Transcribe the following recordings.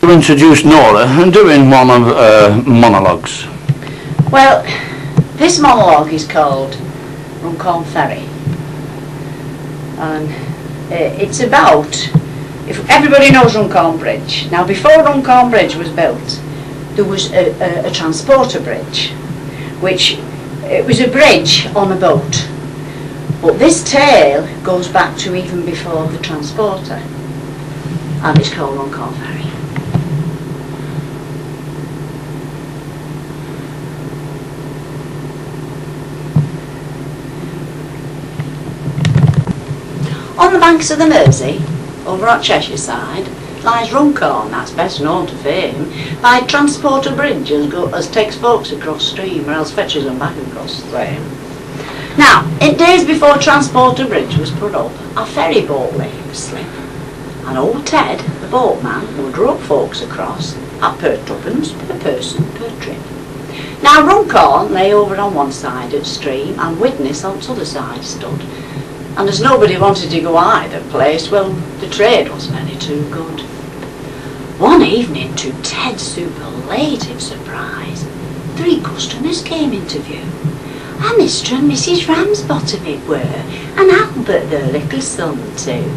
To introduce Norha and doing one of monologues. Well, this monologue is called Runcorn Ferry, and it's about, if everybody knows Runcorn Bridge. Now, before Runcorn Bridge was built, there was a transporter bridge, which it was a bridge on a boat, but this tale goes back to even before the transporter, and it's called Runcorn Ferry. On the banks of the Mersey, over on Cheshire side, lies Runcorn, that's best known to fame by transporter bridge as takes folks across stream or else fetches them back across the stream. Now, in days before transporter bridge was put up, a ferry boat lay asleep, and old Ted, the boatman, would rope folks across at per tuppence per person per trip. Now Runcorn lay over on one side of the stream and Widnes on the other side stood. And as nobody wanted to go either place, well, the trade wasn't any too good. One evening, to Ted's superlative surprise, 3 customers came into view. A Mr. and Mrs. Ramsbottom it were, and Albert, their little son, too.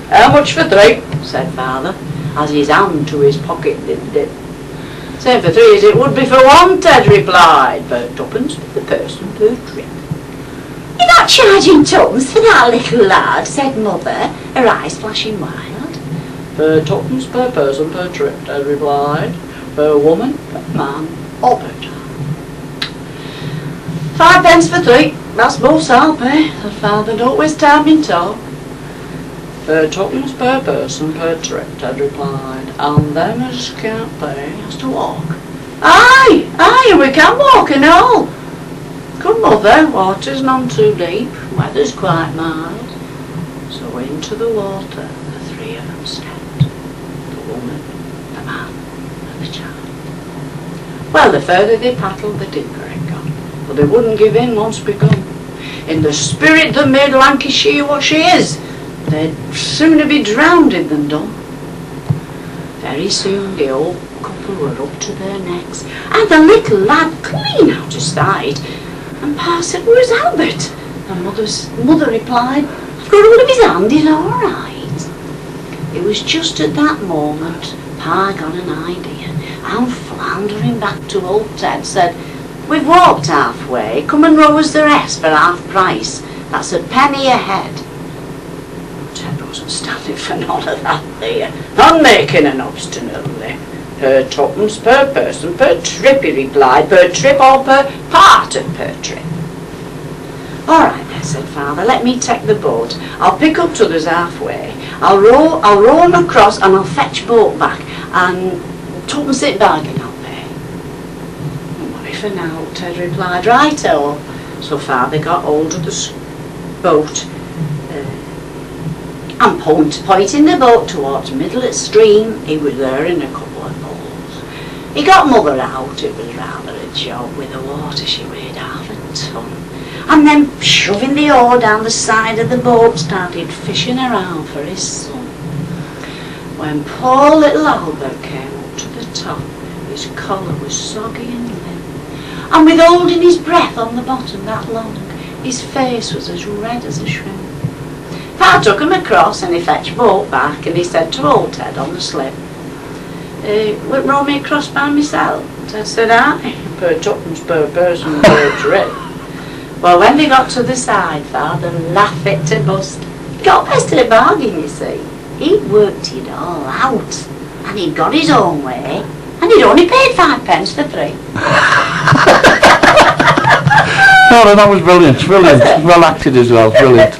"How much for 3?" said father, as his hand to his pocket did. "Same for 3 as it would be for 1, Ted replied, per tuppence per person per trip." "You're not charging tuppence for that little lad," said mother, her eyes flashing wild. "Per tuppence per person per trip," Ted replied, "per woman, per man, or per child." "5 pence for 3, that's most I'll pay," said father, "don't waste time in talk." "Per tuppence per person per trip," Ted replied, "and them as can't pay has to walk." "Aye, aye, and we can walk and all." "Come mother, water's none too deep, weather's quite mild." So into the water the 3 of them stepped, the woman, the man and the child. Well, the further they paddled the deeper it got, but they wouldn't give in once begun. In the spirit that made Lancashire what she is, they'd sooner be drowned than done. Very soon the old couple were up to their necks, and the little lad clean out of sight. And Pa said, "Where's Albert?" And mother replied, "I've got hold of his hand, he's all right." It was just at that moment Pa got an idea, and floundering back to old Ted said, "We've walked halfway, come and row us the rest for half price. That's a penny a head." Ted wasn't standing for none of that there, not making an obstinately. "Per tuppence per person per trip," he replied, "per trip or per part of per trip." "All right then," said father, "let me take the boat. I'll pick up t'others halfway. I'll row 'em across and I'll fetch boat back, and tuppence it bargain I'll pay." "Money for now," Ted replied. "Righto." So father got hold of the boat and pointing the boat towards the middle of the stream. He was there in a couple of poles. He got mother out. It was rather a job with the water, she weighed half a ton. And then shoving the oar down the side of the boat, started fishing around for his son. When poor little Albert came up to the top, his collar was soggy and limp, and with holding his breath on the bottom that long, his face was as red as a shrimp. Pa took him across and he fetched boat back, and he said to old Ted on the slip, "Would row me across by myself?" Ted said, "Aye, per tuppence per person per trip." Well, when they got to the side, father laughed fit to bust. He got best of the bargain, you see. He'd worked it all out, and he'd got his own way, and he'd only paid 5 pence for 3. No, that was brilliant, brilliant. Well acted as well, brilliant.